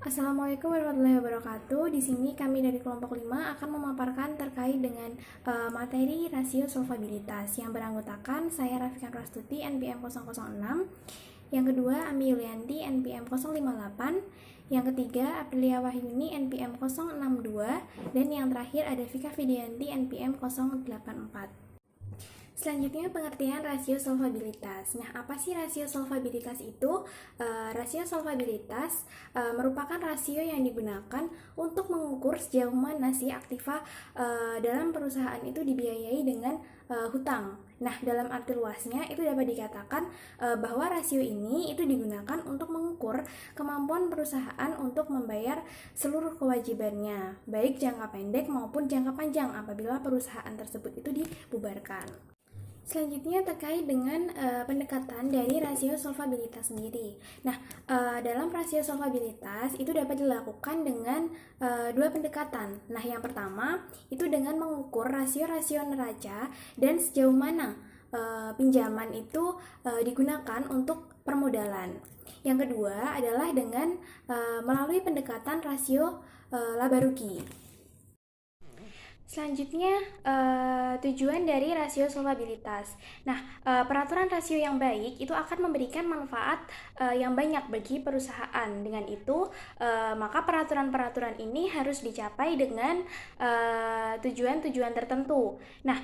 Assalamualaikum warahmatullahi wabarakatuh. Di sini kami dari kelompok 5 akan memaparkan terkait dengan materi rasio solvabilitas yang beranggotakan saya Rafikan Rastuti NPM 006, yang kedua Ami Yulianti NPM 058, yang ketiga Aprilia Wahyuni NPM 062, dan yang terakhir ada Vika Vidianti NPM 084. Selanjutnya pengertian rasio solvabilitas. Nah, apa sih rasio solvabilitas itu? Rasio solvabilitas merupakan rasio yang digunakan untuk mengukur sejauh mana si aktiva dalam perusahaan itu dibiayai dengan hutang. Nah, dalam arti luasnya itu dapat dikatakan bahwa rasio ini itu digunakan untuk mengukur kemampuan perusahaan untuk membayar seluruh kewajibannya, baik jangka pendek maupun jangka panjang apabila perusahaan tersebut itu dibubarkan. Selanjutnya terkait dengan pendekatan dari rasio solvabilitas sendiri. Nah, dalam rasio solvabilitas itu dapat dilakukan dengan dua pendekatan. Nah, yang pertama itu dengan mengukur rasio-rasio neraca dan sejauh mana pinjaman itu digunakan untuk permodalan. Yang kedua adalah dengan melalui pendekatan rasio laba rugi. Selanjutnya, tujuan dari rasio solvabilitas. Nah, peraturan rasio yang baik itu akan memberikan manfaat yang banyak bagi perusahaan. Dengan itu, maka peraturan-peraturan ini harus dicapai dengan tujuan-tujuan tertentu. Nah,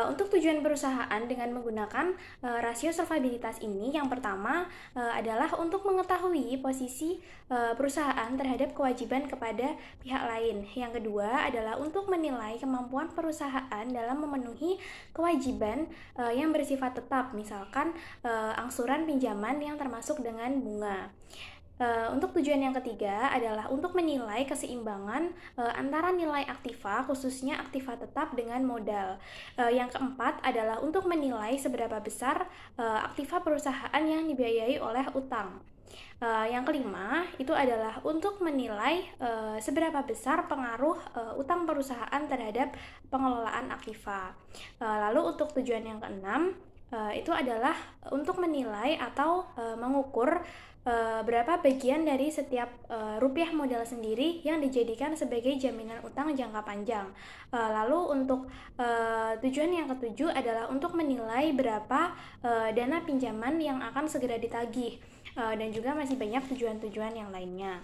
untuk tujuan perusahaan dengan menggunakan rasio solvabilitas ini, yang pertama adalah untuk mengetahui posisi perusahaan terhadap kewajiban kepada pihak lain. Yang kedua adalah untuk menilai kemampuan perusahaan dalam memenuhi kewajiban yang bersifat tetap, misalkan angsuran pinjaman yang termasuk dengan bunga. Untuk tujuan yang ketiga adalah untuk menilai keseimbangan antara nilai aktiva, khususnya aktiva tetap dengan modal. Yang keempat adalah untuk menilai seberapa besar aktiva perusahaan yang dibiayai oleh utang. Yang kelima itu adalah untuk menilai seberapa besar pengaruh utang perusahaan terhadap pengelolaan aktiva. Lalu untuk tujuan yang keenam itu adalah untuk menilai atau mengukur berapa bagian dari setiap rupiah modal sendiri yang dijadikan sebagai jaminan utang jangka panjang. Lalu untuk tujuan yang ketujuh adalah untuk menilai berapa dana pinjaman yang akan segera ditagih. Dan juga masih banyak tujuan-tujuan yang lainnya.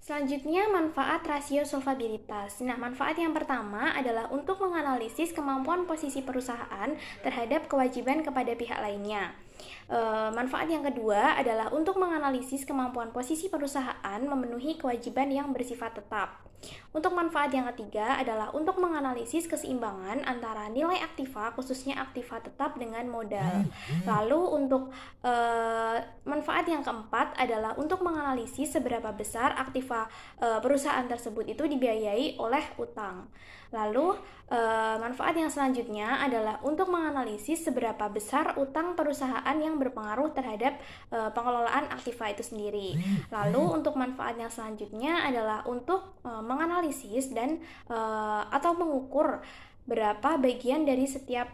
Selanjutnya, manfaat rasio solvabilitas. Nah, manfaat yang pertama adalah untuk menganalisis kemampuan posisi perusahaan terhadap kewajiban kepada pihak lainnya. Manfaat yang kedua adalah untuk menganalisis kemampuan posisi perusahaan memenuhi kewajiban yang bersifat tetap. Untuk manfaat yang ketiga adalah untuk menganalisis keseimbangan antara nilai aktiva, khususnya aktiva tetap dengan modal. Lalu untuk manfaat yang keempat adalah untuk menganalisis seberapa besar aktiva perusahaan tersebut itu dibiayai oleh utang. Lalu manfaat yang selanjutnya adalah untuk menganalisis seberapa besar utang perusahaan yang berpengaruh terhadap pengelolaan aktiva itu sendiri. Lalu untuk manfaat yang selanjutnya adalah untuk menganalisis dan atau mengukur berapa bagian dari setiap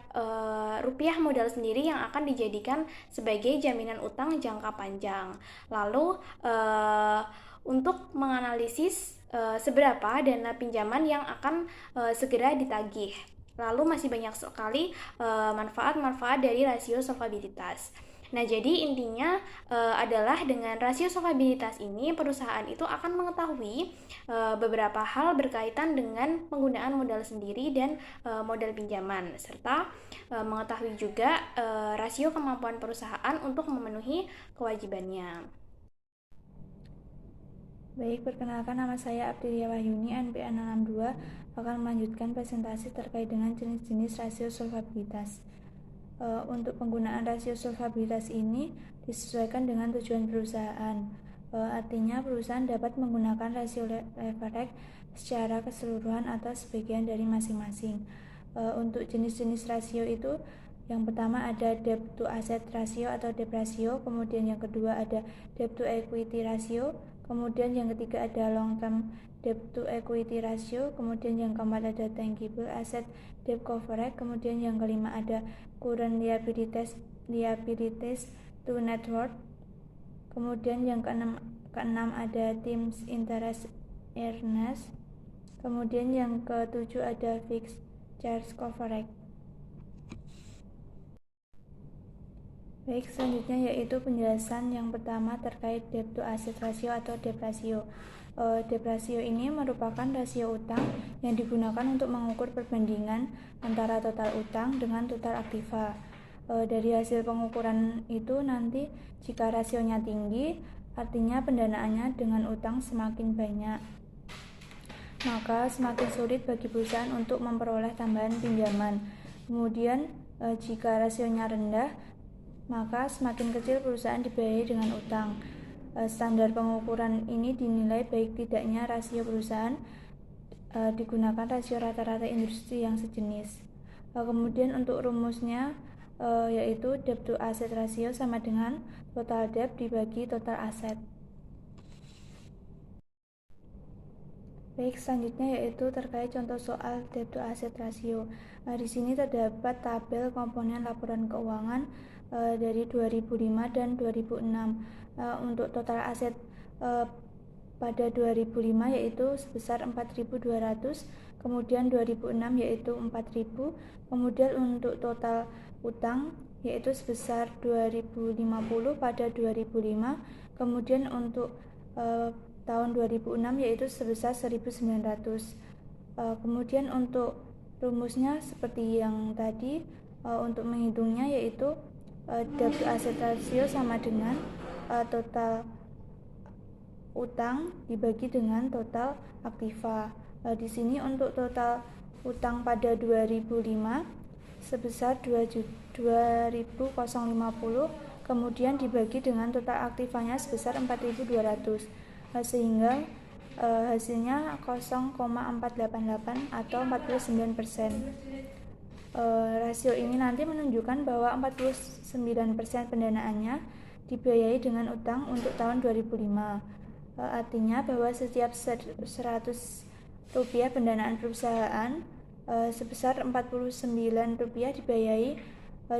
rupiah modal sendiri yang akan dijadikan sebagai jaminan utang jangka panjang. Lalu untuk menganalisis seberapa dana pinjaman yang akan segera ditagih. Lalu masih banyak sekali manfaat-manfaat dari rasio solvabilitas. Nah, jadi intinya adalah dengan rasio solvabilitas ini perusahaan itu akan mengetahui beberapa hal berkaitan dengan penggunaan modal sendiri dan modal pinjaman, serta mengetahui juga rasio kemampuan perusahaan untuk memenuhi kewajibannya. Baik, perkenalkan nama saya Aprilia Wahyuni, NPM 062, akan melanjutkan presentasi terkait dengan jenis-jenis rasio solvabilitas. Untuk penggunaan rasio solvabilitas ini disesuaikan dengan tujuan perusahaan. Artinya perusahaan dapat menggunakan rasio leverage secara keseluruhan atau sebagian dari masing-masing. Untuk jenis-jenis rasio itu yang pertama ada debt to asset ratio atau debt ratio, kemudian yang kedua ada debt to equity ratio, kemudian yang ketiga ada long term debt to equity ratio, kemudian yang keempat ada tangible asset debt coverage, kemudian yang kelima ada current liabilities to net worth, kemudian yang keenam keenam ada Teams Interest Earnest. Kemudian yang ketujuh ada Fixed Charge Coverage. Baik, selanjutnya yaitu penjelasan yang pertama terkait debt to asset ratio atau debt ratio. Debt ratio ini merupakan rasio utang yang digunakan untuk mengukur perbandingan antara total utang dengan total aktiva. Dari hasil pengukuran itu nanti jika rasionya tinggi, artinya pendanaannya dengan utang semakin banyak, maka semakin sulit bagi perusahaan untuk memperoleh tambahan pinjaman. Kemudian jika rasionya rendah, maka semakin kecil perusahaan dibiayai dengan utang. Standar pengukuran ini dinilai baik tidaknya rasio perusahaan digunakan rasio rata-rata industri yang sejenis. Kemudian untuk rumusnya yaitu debt to asset ratio sama dengan total debt dibagi total aset. Baik, selanjutnya yaitu terkait contoh soal debt to asset ratio. Di sini terdapat tabel komponen laporan keuangan dari 2005 dan 2006. Untuk total aset pada 2005 yaitu sebesar 4.200, kemudian 2006 yaitu 4.000, kemudian untuk total utang yaitu sebesar 2050 pada 2005, kemudian untuk tahun 2006 yaitu sebesar 1.900. Kemudian untuk rumusnya seperti yang tadi, untuk menghitungnya yaitu debt to asset ratio sama dengan total utang dibagi dengan total aktiva. Di sini untuk total utang pada 2005 sebesar 2.050, kemudian dibagi dengan total aktivanya sebesar 4.200, sehingga hasilnya 0,488 atau 49%. Rasio ini nanti menunjukkan bahwa 49% pendanaannya dibiayai dengan utang untuk tahun 2005. Artinya bahwa setiap 100 rupiah pendanaan perusahaan sebesar 49 rupiah dibiayai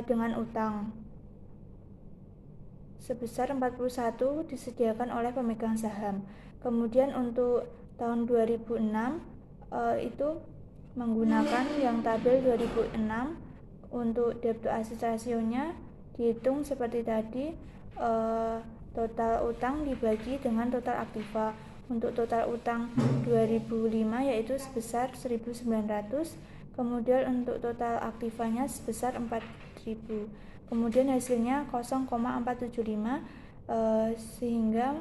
dengan utang sebesar 41 disediakan oleh pemegang saham. Kemudian untuk tahun 2006 itu menggunakan yang tabel 2006. Untuk debt to asset rasionya dihitung seperti tadi, total utang dibagi dengan total aktiva. Untuk total utang 2005 yaitu sebesar 1.900, kemudian untuk total aktivanya sebesar 4.000, kemudian hasilnya 0,475, sehingga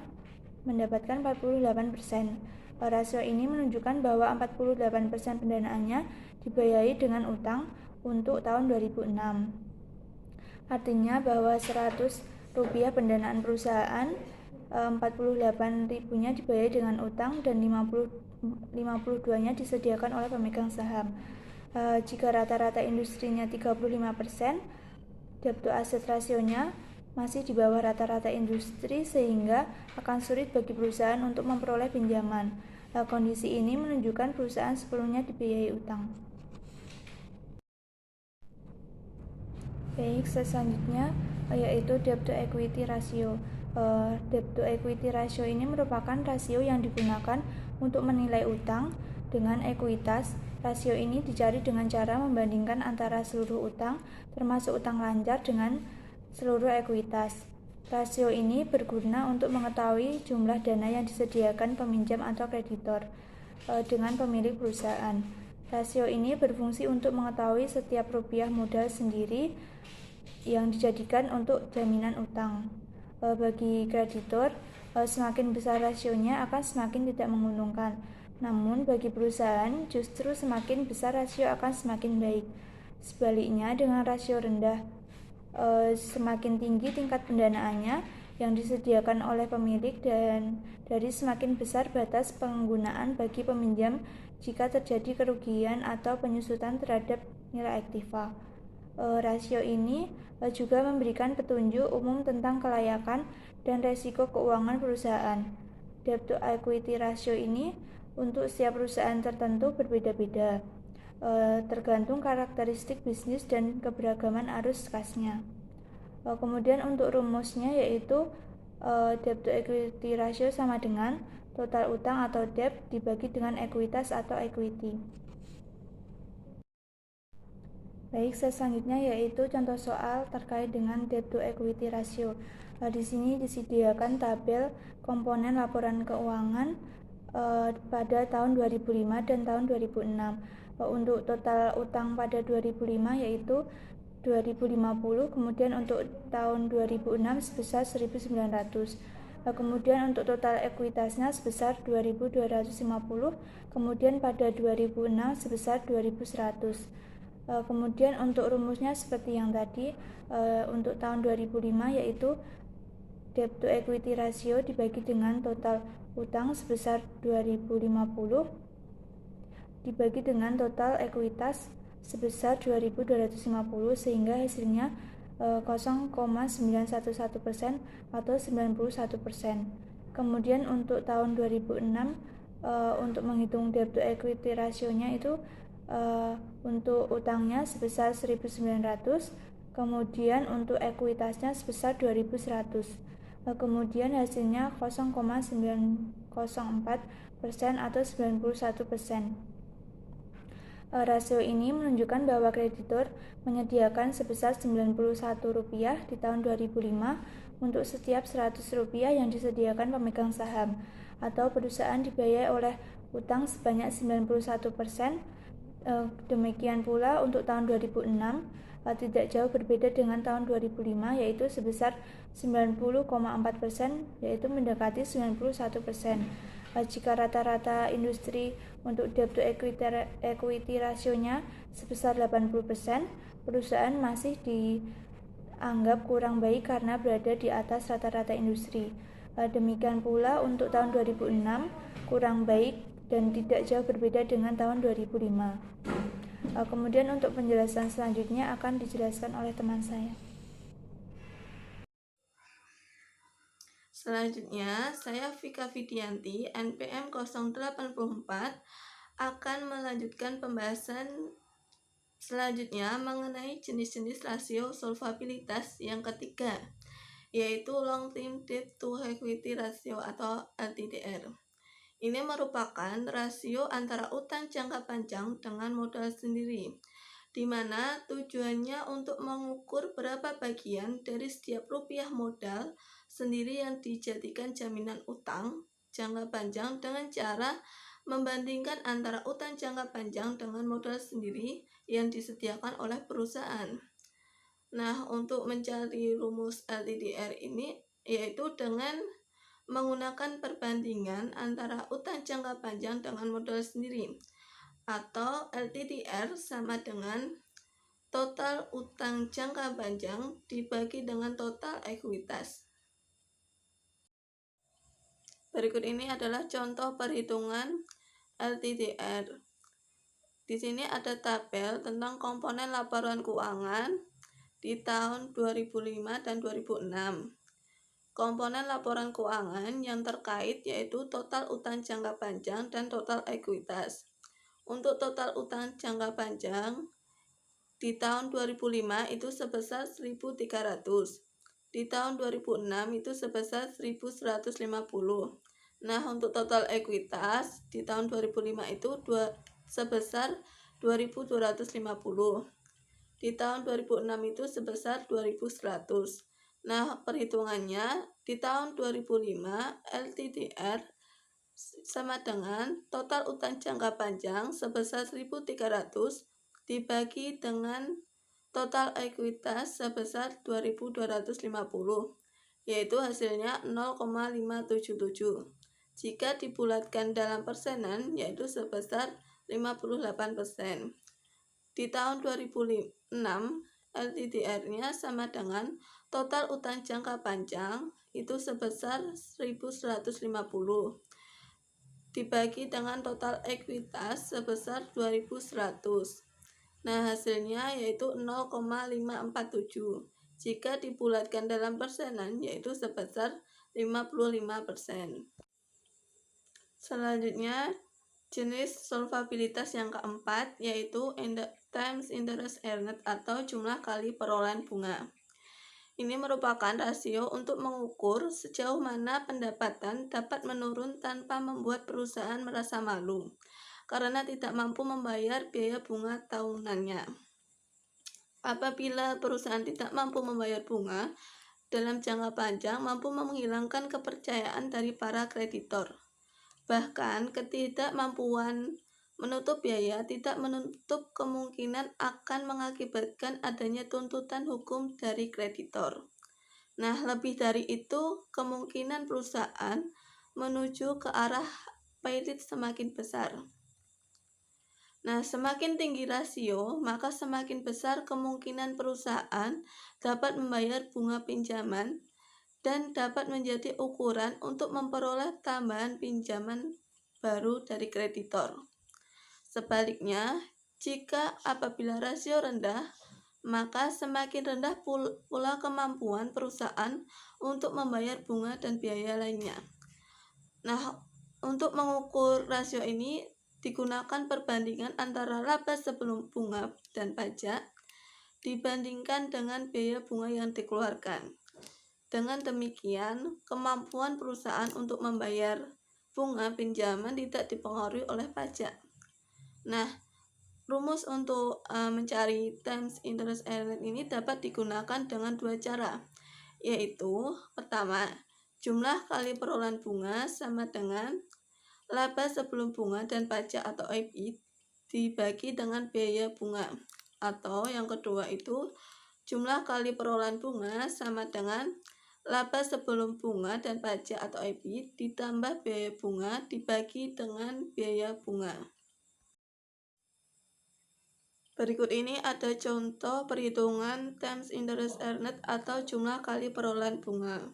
mendapatkan 48%. Rasio ini menunjukkan bahwa 48% pendanaannya dibiayai dengan utang untuk tahun 2006. Artinya bahwa 100 rupiah pendanaan perusahaan, 48.000-nya dibiayai dengan utang dan 52-nya disediakan oleh pemegang saham. Jika rata-rata industrinya 35%, debt to asset rasionya masih di bawah rata-rata industri, sehingga akan sulit bagi perusahaan untuk memperoleh pinjaman. Kondisi ini menunjukkan perusahaan sepenuhnya dibiayai utang. Baik, selanjutnya yaitu debt to equity ratio. Debt to equity ratio ini merupakan rasio yang digunakan untuk menilai utang dengan ekuitas. Rasio ini dicari dengan cara membandingkan antara seluruh utang, termasuk utang lancar, dengan seluruh ekuitas. Rasio ini berguna untuk mengetahui jumlah dana yang disediakan peminjam atau kreditor dengan pemilik perusahaan. Rasio ini berfungsi untuk mengetahui setiap rupiah modal sendiri yang dijadikan untuk jaminan utang. Bagi kreditor, semakin besar rasionya akan semakin tidak menguntungkan. Namun bagi perusahaan justru semakin besar rasio akan semakin baik. Sebaliknya, dengan rasio rendah, semakin tinggi tingkat pendanaannya yang disediakan oleh pemilik, dan dari semakin besar batas penggunaan bagi peminjam jika terjadi kerugian atau penyusutan terhadap nilai aktiva. Rasio ini juga memberikan petunjuk umum tentang kelayakan dan resiko keuangan perusahaan. Debt to equity ratio ini untuk setiap perusahaan tertentu berbeda-beda, tergantung karakteristik bisnis dan keberagaman arus kasnya. Kemudian untuk rumusnya yaitu debt to equity ratio sama dengan total utang atau debt dibagi dengan ekuitas atau equity. Baik, selanjutnya yaitu contoh soal terkait dengan debt to equity ratio. Di sini disediakan tabel komponen laporan keuangan pada tahun 2005 dan tahun 2006. Untuk total utang pada 2005 yaitu 2050, kemudian untuk tahun 2006 sebesar 1.900. Kemudian untuk total ekuitasnya sebesar 2.250, kemudian pada 2006 sebesar 2.100. Kemudian untuk rumusnya seperti yang tadi, untuk tahun 2005 yaitu debt to equity ratio dibagi dengan total utang sebesar 2050 dibagi dengan total ekuitas sebesar 2.250 sehingga hasilnya 0,911% atau 91%. Kemudian untuk tahun 2006 untuk menghitung debt to equity rasionya itu untuk utangnya sebesar 1.900, kemudian untuk ekuitasnya sebesar 2.100. Kemudian hasilnya 0,904% atau 91%. Rasio ini menunjukkan bahwa kreditur menyediakan sebesar Rp91 di tahun 2005 untuk setiap Rp100 yang disediakan pemegang saham, atau perusahaan dibiayai oleh utang sebanyak 91%. Demikian pula untuk tahun 2006 tidak jauh berbeda dengan tahun 2005 yaitu sebesar 90,4%, yaitu mendekati 91%. Jika rata-rata industri untuk debt to equity rasionya sebesar 80%, perusahaan masih dianggap kurang baik karena berada di atas rata-rata industri. Demikian pula untuk tahun 2006 kurang baik dan tidak jauh berbeda dengan tahun 2005. Kemudian untuk penjelasan selanjutnya akan dijelaskan oleh teman saya. Selanjutnya, saya Vika Vidianti, NPM 084, akan melanjutkan pembahasan selanjutnya mengenai jenis-jenis rasio solvabilitas yang ketiga, yaitu Long Term Debt to Equity Ratio atau LTDR. Ini merupakan rasio antara utang jangka panjang dengan modal sendiri, di mana tujuannya untuk mengukur berapa bagian dari setiap rupiah modal sendiri yang dijadikan jaminan utang jangka panjang dengan cara membandingkan antara utang jangka panjang dengan modal sendiri yang disediakan oleh perusahaan. Nah, untuk mencari rumus LTDR ini yaitu dengan menggunakan perbandingan antara utang jangka panjang dengan modal sendiri, atau LTDR sama dengan total utang jangka panjang dibagi dengan total ekuitas. Berikut ini adalah contoh perhitungan LTDR. Di sini ada tabel tentang komponen laporan keuangan di tahun 2005 dan 2006. Komponen laporan keuangan yang terkait yaitu total utang jangka panjang dan total ekuitas. Untuk total utang jangka panjang di tahun 2005 itu sebesar 1.300. Di tahun 2006 itu sebesar 1.150. Nah, untuk total ekuitas di tahun 2005 itu sebesar 2.250. Di tahun 2006 itu sebesar 2.100. Nah, perhitungannya di tahun 2005 LTDR sama dengan total utang jangka panjang sebesar 1.300 dibagi dengan total ekuitas sebesar 2.250, yaitu hasilnya 0,577. Jika dibulatkan dalam persenan yaitu sebesar 58%. Di tahun 2006 LTDR-nya sama dengan total utang jangka panjang itu sebesar 1.150 dibagi dengan total ekuitas sebesar 2.100. Nah, hasilnya yaitu 0,547. Jika dibulatkan dalam persenan yaitu sebesar 55%. Selanjutnya, jenis solvabilitas yang keempat yaitu times interest earned atau jumlah kali perolehan bunga. ini merupakan rasio untuk mengukur sejauh mana pendapatan dapat menurun tanpa membuat perusahaan merasa malu karena tidak mampu membayar biaya bunga tahunannya. Apabila perusahaan tidak mampu membayar bunga dalam jangka panjang, mampu menghilangkan kepercayaan dari para kreditor. Bahkan ketidakmampuan menutup biaya tidak menutup kemungkinan akan mengakibatkan adanya tuntutan hukum dari kreditor. Nah, lebih dari itu, kemungkinan perusahaan menuju ke arah pailit semakin besar. Nah, semakin tinggi rasio, maka semakin besar kemungkinan perusahaan dapat membayar bunga pinjaman dan dapat menjadi ukuran untuk memperoleh tambahan pinjaman baru dari kreditor. Sebaliknya, jika apabila rasio rendah, maka semakin rendah pula kemampuan perusahaan untuk membayar bunga dan biaya lainnya. Nah, untuk mengukur rasio ini digunakan perbandingan antara laba sebelum bunga dan pajak dibandingkan dengan biaya bunga yang dikeluarkan. Dengan demikian, kemampuan perusahaan untuk membayar bunga pinjaman tidak dipengaruhi oleh pajak. Nah, rumus untuk mencari times interest earned ini dapat digunakan dengan dua cara, yaitu pertama, jumlah kali perolehan bunga sama dengan laba sebelum bunga dan pajak atau EBIT dibagi dengan biaya bunga, atau yang kedua itu jumlah kali perolehan bunga sama dengan laba sebelum bunga dan pajak atau EBIT ditambah biaya bunga dibagi dengan biaya bunga. Berikut ini ada contoh perhitungan times interest earned atau jumlah kali perolehan bunga.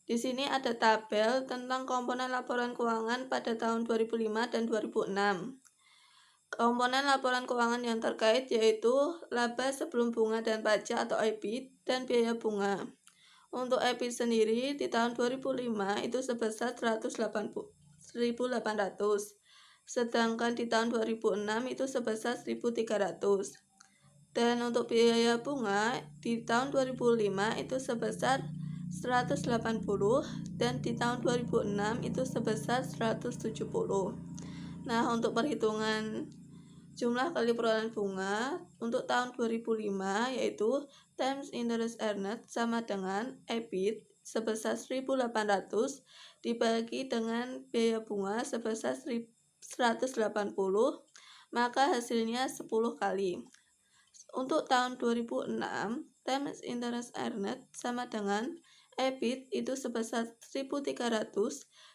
Di sini ada tabel tentang komponen laporan keuangan pada tahun 2005 dan 2006. Komponen laporan keuangan yang terkait yaitu laba sebelum bunga dan pajak atau EBIT dan biaya bunga. Untuk EBIT sendiri di tahun 2005 itu sebesar 1.800, sedangkan di tahun 2006 itu sebesar 1.300. Dan untuk biaya bunga di tahun 2005 itu sebesar 180 dan di tahun 2006 itu sebesar 170. Nah, untuk perhitungan jumlah kali perolehan bunga untuk tahun 2005 yaitu times interest earned sama dengan EBIT sebesar 1.800 dibagi dengan biaya bunga sebesar 180, maka hasilnya 10 kali. Untuk tahun 2006, times interest earned sama dengan EBIT itu sebesar 1.300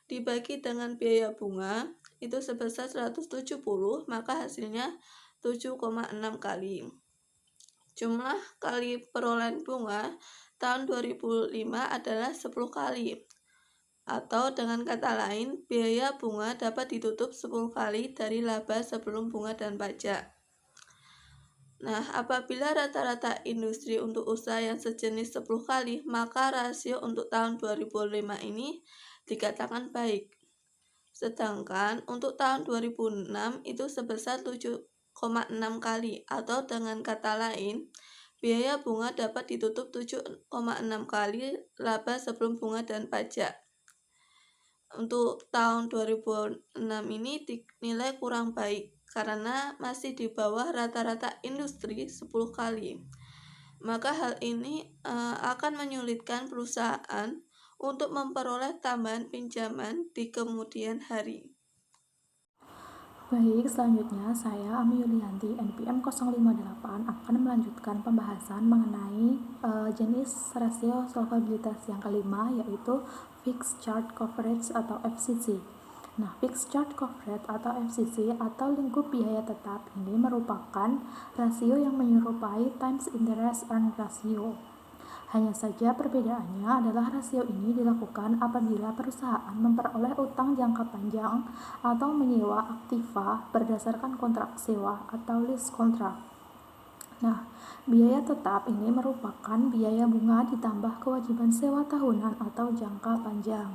dibagi dengan biaya bunga itu sebesar 170, maka hasilnya 7,6 kali. Jumlah kali perolehan bunga tahun 2005 adalah 10 kali. Atau dengan kata lain, biaya bunga dapat ditutup 10 kali dari laba sebelum bunga dan pajak. Nah, apabila rata-rata industri untuk usaha yang sejenis 10 kali, maka rasio untuk tahun 2005 ini dikatakan baik. Sedangkan untuk tahun 2006 itu sebesar 7,6 kali, atau dengan kata lain, biaya bunga dapat ditutup 7,6 kali laba sebelum bunga dan pajak. Untuk tahun 2006 ini dinilai kurang baik karena masih di bawah rata-rata industri 10 kali. Maka hal ini akan menyulitkan perusahaan untuk memperoleh tambahan pinjaman di kemudian hari. Baik, selanjutnya saya Ami Yulianti, NPM 058 akan melanjutkan pembahasan mengenai jenis rasio solvabilitas yang kelima, yaitu Fixed Charge Coverage atau FCC. Nah, Fixed Charge Coverage atau FCC atau lingkup biaya tetap ini merupakan rasio yang menyerupai times interest earned ratio. Hanya saja perbedaannya adalah rasio ini dilakukan apabila perusahaan memperoleh utang jangka panjang atau menyewa aktiva berdasarkan kontrak sewa atau lease kontrak. Nah, biaya tetap ini merupakan biaya bunga ditambah kewajiban sewa tahunan atau jangka panjang.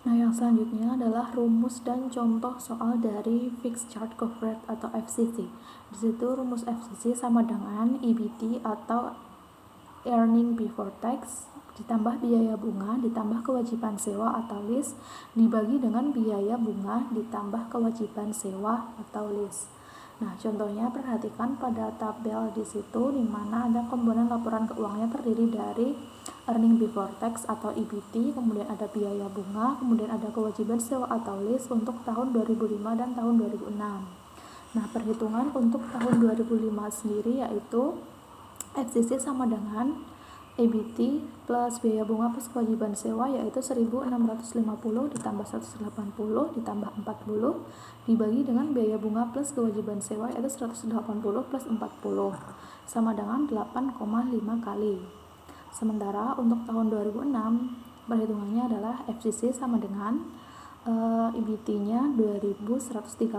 Nah, yang selanjutnya adalah rumus dan contoh soal dari Fixed Charge Coverage atau FCC. Di situ rumus FCC sama dengan EBT atau earning before tax ditambah biaya bunga ditambah kewajiban sewa atau lease dibagi dengan biaya bunga ditambah kewajiban sewa atau lease. Nah, contohnya perhatikan pada tabel di situ di mana ada komponen laporan keuangannya terdiri dari earning before tax atau EBT, kemudian ada biaya bunga, kemudian ada kewajiban sewa atau lease untuk tahun 2005 dan tahun 2006. Nah, perhitungan untuk tahun 2005 sendiri yaitu FCC sama dengan EBT plus biaya bunga plus kewajiban sewa yaitu 1.650 ditambah 180 ditambah 40 dibagi dengan biaya bunga plus kewajiban sewa yaitu 180 plus 40 sama dengan 8,5 kali. Sementara untuk tahun 2006 perhitungannya adalah FCC sama dengan EBT-nya 2.130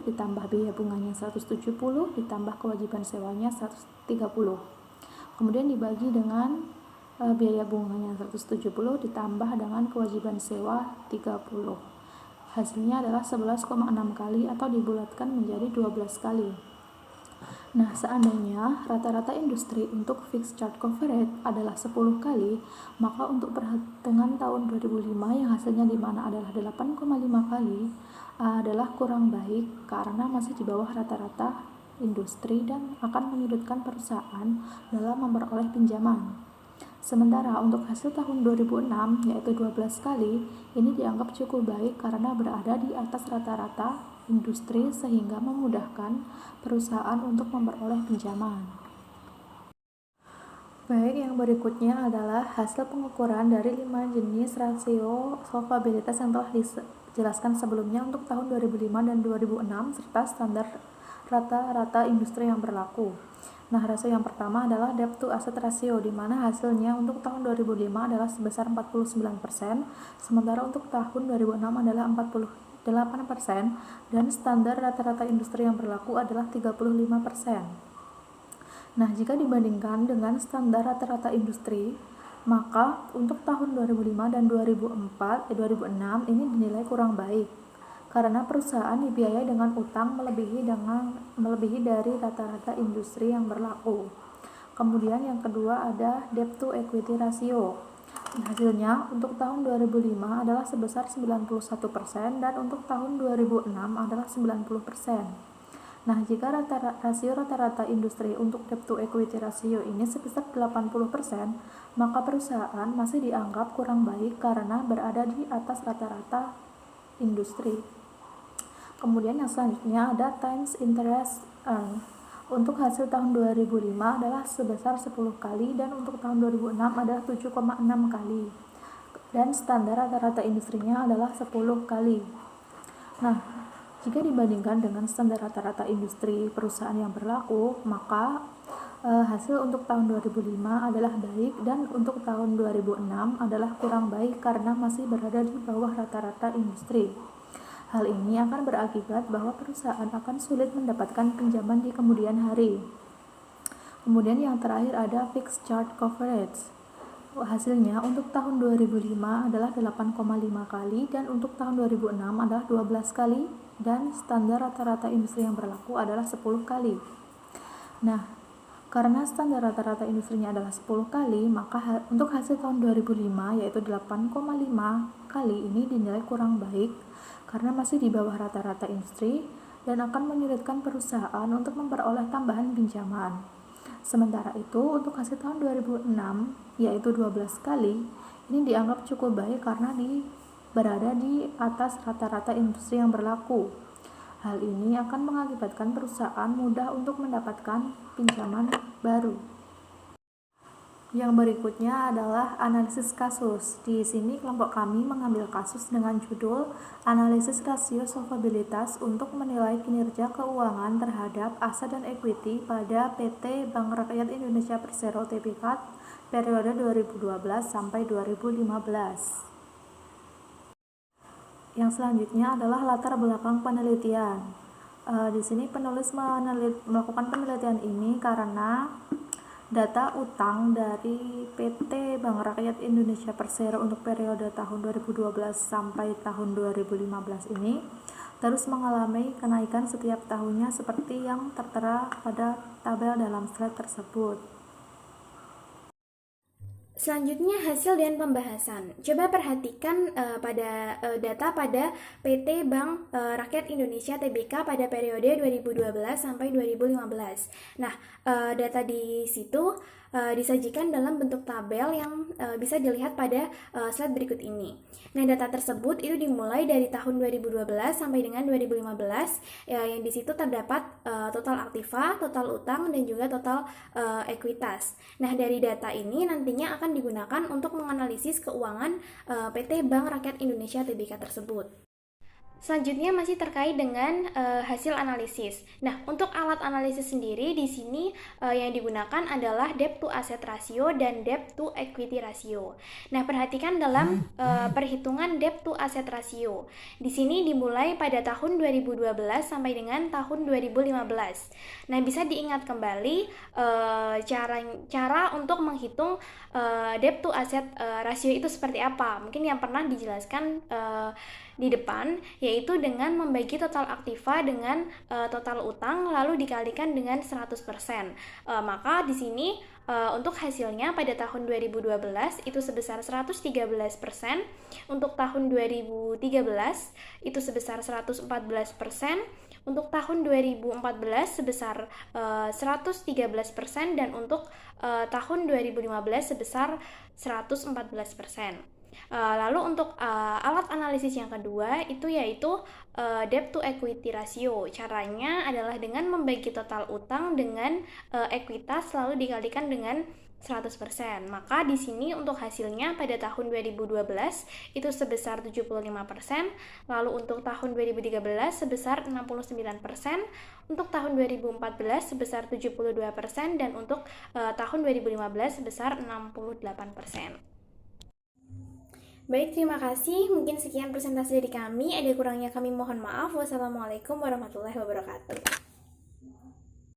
ditambah biaya bunganya 170 ditambah kewajiban sewanya 130. Kemudian dibagi dengan biaya bunganya 170 ditambah dengan kewajiban sewa 30. Hasilnya adalah 11,6 kali atau dibulatkan menjadi 12 kali. Nah, seandainya rata-rata industri untuk fixed charge coverage adalah 10 kali, maka untuk perhitungan tahun 2005 yang hasilnya di mana adalah 8,5 kali adalah kurang baik karena masih di bawah rata-rata industri dan akan menyulitkan perusahaan dalam memperoleh pinjaman. Sementara untuk hasil tahun 2006 yaitu 12 kali, ini dianggap cukup baik karena berada di atas rata-rata industri sehingga memudahkan perusahaan untuk memperoleh pinjaman. Baik, yang berikutnya adalah hasil pengukuran dari 5 jenis rasio solvabilitas yang telah dijelaskan sebelumnya untuk tahun 2005 dan 2006 serta standar rata-rata industri yang berlaku. Nah, rasio yang pertama adalah debt to asset ratio, di mana hasilnya untuk tahun 2005 adalah sebesar 49%, sementara untuk tahun 2006 adalah 48%, dan standar rata-rata industri yang berlaku adalah 35%. Nah, jika dibandingkan dengan standar rata-rata industri, maka untuk tahun 2005 dan 2006 ini dinilai kurang baik karena perusahaan dibiayai dengan utang melebihi dari rata-rata industri yang berlaku. Kemudian yang kedua ada debt to equity ratio. Hasilnya untuk tahun 2005 adalah sebesar 91% dan untuk tahun 2006 adalah 90%. Nah, jika rasio rata-rata industri untuk debt to equity ratio ini sebesar 80%, maka perusahaan masih dianggap kurang baik karena berada di atas rata-rata industri. Kemudian yang selanjutnya ada times interest earned. Untuk hasil tahun 2005 adalah sebesar 10 kali dan untuk tahun 2006 adalah 7,6 kali. Dan standar rata-rata industrinya adalah 10 kali. Nah, jika dibandingkan dengan standar rata-rata industri perusahaan yang berlaku, maka hasil untuk tahun 2005 adalah baik dan untuk tahun 2006 adalah kurang baik karena masih berada di bawah rata-rata industri. Hal ini akan berakibat bahwa perusahaan akan sulit mendapatkan pinjaman di kemudian hari. Kemudian yang terakhir ada fixed charge coverage. Hasilnya untuk tahun 2005 adalah 8,5 kali dan untuk tahun 2006 adalah 12 kali dan standar rata-rata industri yang berlaku adalah 10 kali. Nah, karena standar rata-rata industrinya adalah 10 kali, maka untuk hasil tahun 2005 yaitu 8,5 kali ini dinilai kurang baik karena masih di bawah rata-rata industri dan akan menyulitkan perusahaan untuk memperoleh tambahan pinjaman. Sementara itu, untuk hasil tahun 2006 yaitu 12 kali, ini dianggap cukup baik karena berada di atas rata-rata industri yang berlaku. Hal ini akan mengakibatkan perusahaan mudah untuk mendapatkan pinjaman baru. Yang berikutnya adalah analisis kasus. Di sini kelompok kami mengambil kasus dengan judul Analisis Rasio Solvabilitas untuk menilai kinerja keuangan terhadap aset dan equity pada PT Bank Rakyat Indonesia Persero Tbk periode 2012 sampai 2015. Yang selanjutnya adalah latar belakang penelitian. Di sini penulis melakukan penelitian ini karena data utang dari PT Bank Rakyat Indonesia Persero untuk periode tahun 2012 sampai tahun 2015 ini terus mengalami kenaikan setiap tahunnya seperti yang tertera pada tabel dalam slide tersebut. Selanjutnya hasil dan pembahasan. Coba perhatikan pada data pada PT Bank Rakyat Indonesia TBK pada periode 2012 sampai 2015. Nah, data di situ disajikan dalam bentuk tabel yang bisa dilihat pada slide berikut ini. Nah, data tersebut itu dimulai dari tahun 2012 sampai dengan 2015 yang di situ terdapat total aktiva, total utang dan juga total ekuitas. Nah, dari data ini nantinya akan digunakan untuk menganalisis keuangan PT Bank Rakyat Indonesia TBK tersebut. Selanjutnya masih terkait dengan hasil analisis. Nah, untuk alat analisis sendiri di sini yang digunakan adalah debt to asset ratio dan debt to equity ratio. Nah, perhatikan dalam perhitungan debt to asset ratio. Di sini dimulai pada tahun 2012 sampai dengan tahun 2015. Nah, bisa diingat kembali cara untuk menghitung debt to asset ratio itu seperti apa. Mungkin yang pernah dijelaskan di depan, yaitu dengan membagi total aktiva dengan total utang lalu dikalikan dengan 100%. Maka di sini untuk hasilnya pada tahun 2012 itu sebesar 113%, untuk tahun 2013 itu sebesar 114%, untuk tahun 2014 sebesar 113% dan untuk tahun 2015 sebesar 114%. Lalu untuk alat analisis yang kedua itu yaitu debt to equity ratio. Caranya adalah dengan membagi total utang dengan ekuitas lalu dikalikan dengan 100%. Maka di sini untuk hasilnya pada tahun 2012 itu sebesar 75%, lalu untuk tahun 2013 sebesar 69%, untuk tahun 2014 sebesar 72% dan untuk tahun 2015 sebesar 68%. Baik, terima kasih. Mungkin sekian presentasi dari kami. Ada kurangnya kami mohon maaf. Wassalamualaikum warahmatullahi wabarakatuh.